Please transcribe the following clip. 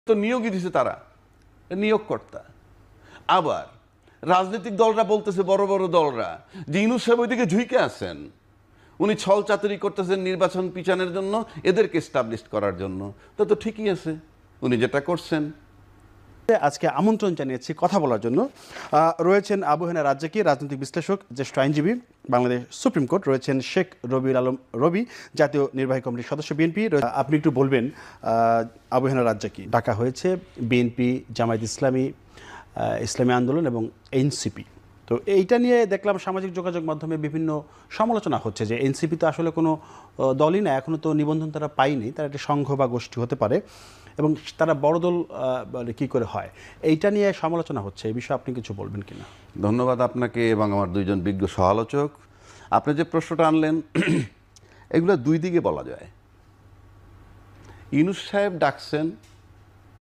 তো নিয়োগই দিছে তারা, নিয়োগকর্তা। আবার রাজনৈতিক দলরা বলতেছে, বড় বড় দলরা, যে ইউনূস সাহেব ওইদিকে ঝুঁকে আছেন, উনি ছল চাতুরি করতেছেন নির্বাচন পিছানোর জন্য, এদেরকে এস্টাবলিশ করার জন্য। তো ঠিকই আছে, উনি যেটা করছেন। আজকে আমন্ত্রণ জানিয়েছি কথা বলার জন্য। রয়েছেন আবু হেনা রাজ্জাকী, রাজনৈতিক বিশ্লেষক, জ্যেষ্ঠ আইনজীবী, বাংলাদেশ সুপ্রিম কোর্ট। রয়েছেন শেখ রবিউল আলম রবি, জাতীয় নির্বাহী কমিটির সদস্য, বিএনপি। আপনি একটু বলবেন, আবু হেনা রাজ্জাকী, ডাকা হয়েছে বিএনপি, জামায়াত ইসলামী, ইসলামী আন্দোলন এবং এনসিপি। তো এইটা নিয়ে দেখলাম সামাজিক যোগাযোগ মাধ্যমে বিভিন্ন সমালোচনা হচ্ছে যে এনসিপি তো আসলে কোনো দলই না, এখনও তো নিবন্ধন তারা পায়নি, তারা একটা সংঘ বা গোষ্ঠী হতে পারে, এবং তারা বড় দল কী করে হয়, এইটা নিয়ে সমালোচনা হচ্ছে। এই বিষয়ে আপনি কিছু বলবেন কিনা? ধন্যবাদ আপনাকে এবং আমার দুইজন বিজ্ঞ সমালোচক। আপনি যে প্রশ্নটা আনলেন, এগুলো দুই দিকে বলা যায়। ইউনূস সাহেব ডাকছেন